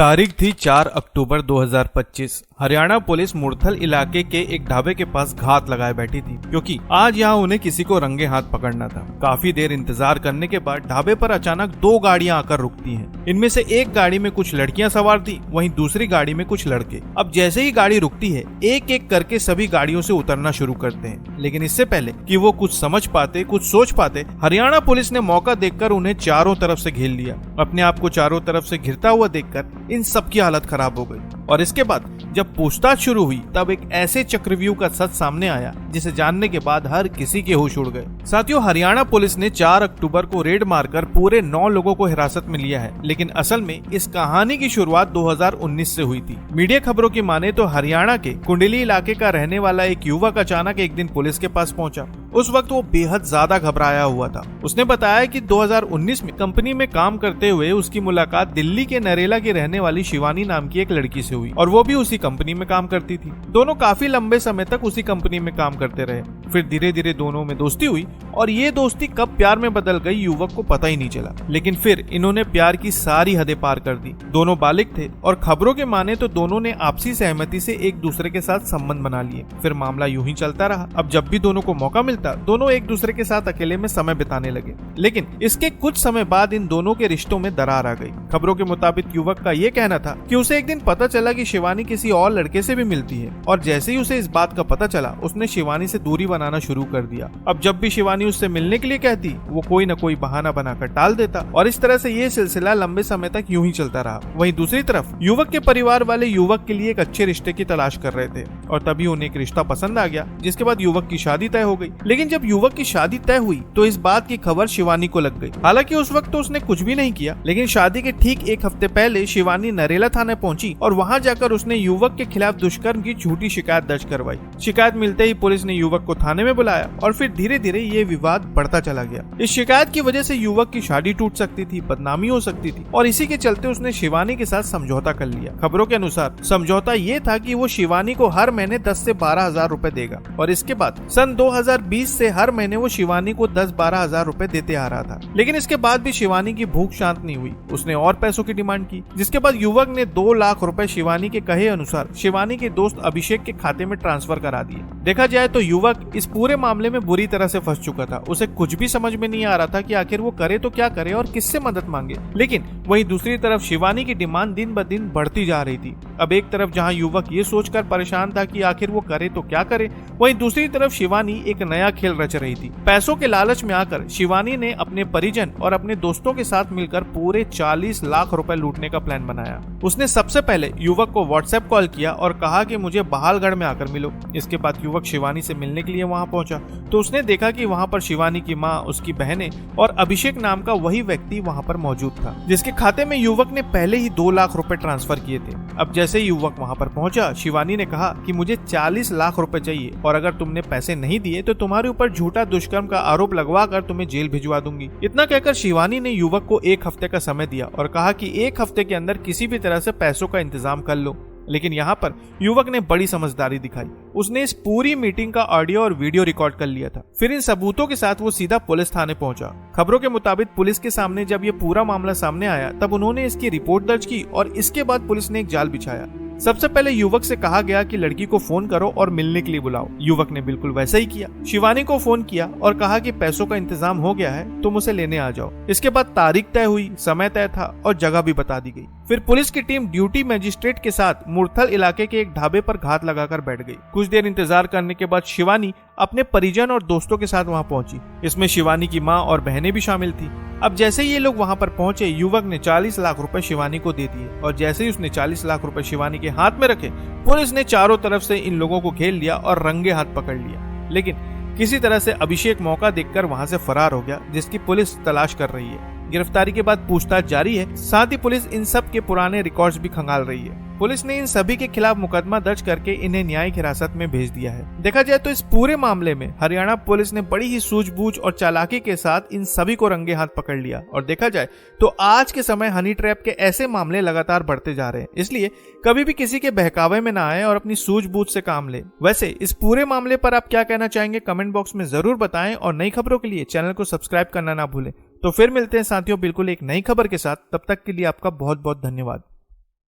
तारीख थी 4 अक्टूबर 2025। हरियाणा पुलिस मुरथल इलाके के एक ढाबे के पास घात लगाए बैठी थी क्योंकि आज यहाँ उन्हें किसी को रंगे हाथ पकड़ना था। काफी देर इंतजार करने के बाद ढाबे पर अचानक दो गाड़ियां आकर रुकती हैं। इनमें से एक गाड़ी में कुछ लड़कियां सवार थी, वहीं दूसरी गाड़ी में कुछ लड़के। अब जैसे ही गाड़ी रुकती है, एक एक करके सभी गाड़ियों से उतरना शुरू करते हैं। लेकिन इससे पहले कि वो कुछ समझ पाते, कुछ सोच पाते, हरियाणा पुलिस ने मौका देखकर उन्हें चारों तरफ से घेर लिया। अपने आप को चारों तरफ से घिरता हुआ देखकर इन सबकी हालत खराब हो गई। और इसके बाद जब पूछताछ शुरू हुई तब एक ऐसे चक्रव्यूह का सच सामने आया जिसे जानने के बाद हर किसी के होश उड़ गए। साथियों, हरियाणा पुलिस ने 4 अक्टूबर को रेड मारकर पूरे 9 लोगों को हिरासत में लिया है। लेकिन असल में इस कहानी की शुरुआत 2019 से हुई थी। मीडिया खबरों की माने तो हरियाणा के कुंडली इलाके का रहने वाला एक युवक अचानक एक दिन पुलिस के पास पहुंचा। उस वक्त वो बेहद ज्यादा घबराया हुआ था। उसने बताया कि 2019 में कंपनी में काम करते हुए उसकी मुलाकात दिल्ली के नरेला की रहने वाली शिवानी नाम की एक लड़की से हुई और वो भी उसी कंपनी में काम करती थी। दोनों काफी लंबे समय तक उसी कंपनी में काम करते रहे। फिर धीरे धीरे दोनों में दोस्ती हुई और ये दोस्ती कब प्यार में बदल गई युवक को पता ही नहीं चला। लेकिन फिर इन्होंने प्यार की सारी हदें पार कर दी। दोनों बालिग थे और खबरों के माने तो दोनों ने आपसी सहमति से एक दूसरे के साथ संबंध बना लिए। फिर मामला यूं ही चलता रहा। अब जब भी दोनों को मौका मिलता, दोनों एक दूसरे के साथ अकेले में समय बिताने लगे। लेकिन इसके कुछ समय बाद इन दोनों के रिश्तों में दरार आ गई। खबरों के मुताबिक युवक का ये कहना था कि उसे एक दिन पता चला कि शिवानी किसी और लड़के से भी मिलती है और जैसे ही उसे इस बात का पता चला, उसने शिवानी से दूरी बनाना शुरू कर दिया। अब जब भी शिवानी उससे मिलने के लिए कहती, वो कोई न कोई बहाना बनाकर टाल देता और इस तरह से ये सिलसिला लंबे समय तक यूं ही चलता रहा। वहीं दूसरी तरफ युवक के परिवार वाले युवक के लिए एक अच्छे रिश्ते की तलाश कर रहे थे और तभी उन्हें एक रिश्ता पसंद आ गया, जिसके बाद युवक की शादी तय हो गई। लेकिन जब युवक की शादी तय हुई तो इस बात की खबर शिवानी को लग गई। हालांकि उस वक्त तो उसने कुछ भी नहीं किया, लेकिन शादी के ठीक एक हफ्ते पहले शिवानी नरेला थाने पहुंची और वहां जाकर उसने युवक के खिलाफ दुष्कर्म की झूठी शिकायत दर्ज करवाई। शिकायत मिलते ही पुलिस ने युवक को थाने में बुलाया और फिर धीरे धीरे ये विवाद बढ़ता चला गया। इस शिकायत की वजह से युवक की शादी टूट सकती थी, बदनामी हो सकती थी और इसी के चलते उसने शिवानी के साथ समझौता कर लिया। खबरों के अनुसार समझौता ये था कि वो शिवानी को हर महीने 10 से 12 हजार रूपए देगा और इसके बाद सन 2020 से हर महीने वो शिवानी को 10-12 हजार रूपए देते आ रहा था। लेकिन इसके बाद भी शिवानी की भूख शांत नहीं हुई। उसने और पैसों की डिमांड की, जिसके बाद युवक ने 2 लाख रुपए शिवानी के कहे अनुसार शिवानी के दोस्त अभिषेक के खाते में ट्रांसफर करा दिए। देखा जाए तो युवक इस पूरे मामले में बुरी तरह से फंस चुका था। उसे कुछ भी समझ में नहीं आ रहा था कि आखिर वो करे तो क्या करे और किससे मदद मांगे। लेकिन वहीं दूसरी तरफ शिवानी की डिमांड दिन ब दिन बढ़ती जा रही थी। अब एक तरफ जहां युवक ये सोचकर परेशान था कि आखिर वो करे तो क्या करे, वहीं दूसरी तरफ शिवानी एक नया खेल रच रही थी। पैसों के लालच में आकर शिवानी ने अपने परिजन और अपने दोस्तों के साथ मिलकर पूरे 40 लाख रुपए लूटने का प्लान बनाया। उसने सबसे पहले युवक को व्हाट्सएप कॉल किया और कहा कि मुझे बहालगढ़ में आकर मिलो। इसके बाद युवक शिवानी से मिलने के लिए वहां पहुंचा तो उसने देखा कि वहां पर शिवानी की मां, उसकी बहनें और अभिषेक नाम का वही व्यक्ति वहां पर मौजूद था, जिसके खाते में युवक ने पहले ही 2 लाख रुपए ट्रांसफर किए थे। अब जैसे ही युवक वहां पर पहुंचा, शिवानी ने कहा कि मुझे 40 लाख रुपए चाहिए और अगर तुमने पैसे नहीं दिए तो तुम्हारे ऊपर झूठा दुष्कर्म का आरोप लगवा कर तुम्हें जेल भिजवा दूंगी। इतना कहकर शिवानी ने युवक को 1 हफ्ते का समय दिया और कहा कि 1 हफ्ते के अंदर किसी भी तरह से पैसों का इंतजाम कर लो। लेकिन यहाँ पर युवक ने बड़ी समझदारी दिखाई। उसने इस पूरी मीटिंग का ऑडियो और वीडियो रिकॉर्ड कर लिया था। फिर इन सबूतों के साथ वो सीधा पुलिस थाने पहुंचा। खबरों के मुताबिक पुलिस के सामने जब ये पूरा मामला सामने आया तब उन्होंने इसकी रिपोर्ट दर्ज की और इसके बाद पुलिस ने एक जाल बिछाया। सबसे पहले युवक से कहा गया कि लड़की को फोन करो और मिलने के लिए बुलाओ। युवक ने बिल्कुल वैसा ही किया। शिवानी को फोन किया और कहा कि पैसों का इंतजाम हो गया है, तुम उसे लेने आ जाओ। इसके बाद तारीख तय हुई, समय तय था और जगह भी बता दी गई। फिर पुलिस की टीम ड्यूटी मजिस्ट्रेट के साथ मुरथल इलाके के एक ढाबे पर घात लगाकर बैठ गई। कुछ देर इंतजार करने के बाद शिवानी अपने परिजन और दोस्तों के साथ वहां पहुंची। इसमें शिवानी की मां और बहनें भी शामिल थी। अब जैसे ही ये लोग वहां पर पहुंचे, युवक ने 40 लाख रुपए शिवानी को दे दिए और जैसे ही उसने 40 लाख रुपए शिवानी के हाथ में रखे, पुलिस ने चारों तरफ से इन लोगों को घेर लिया और रंगे हाथ पकड़ लिया। लेकिन किसी तरह से अभिषेक मौका देखकर वहां से फरार हो गया, जिसकी पुलिस तलाश कर रही है। गिरफ्तारी के बाद पूछताछ जारी है। साथ ही पुलिस इन सब के पुराने रिकॉर्ड्स भी खंगाल रही है। पुलिस ने इन सभी के खिलाफ मुकदमा दर्ज करके इन्हें न्यायिक हिरासत में भेज दिया है। देखा जाए तो इस पूरे मामले में हरियाणा पुलिस ने बड़ी ही सूझबूझ और चालाकी के साथ इन सभी को रंगे हाथ पकड़ लिया। और देखा जाए तो आज के समय हनी ट्रैप के ऐसे मामले लगातार बढ़ते जा रहे हैं, इसलिए कभी भी किसी के बहकावे में ना आए और अपनी सूझबूझ से काम ले। वैसे इस पूरे मामले पर आप क्या कहना चाहेंगे, कमेंट बॉक्स में जरूर बताएं और नई खबरों के लिए चैनल को सब्सक्राइब करना ना भूलें। तो फिर मिलते हैं साथियों बिल्कुल एक नई खबर के साथ। तब तक के लिए आपका बहुत बहुत धन्यवाद।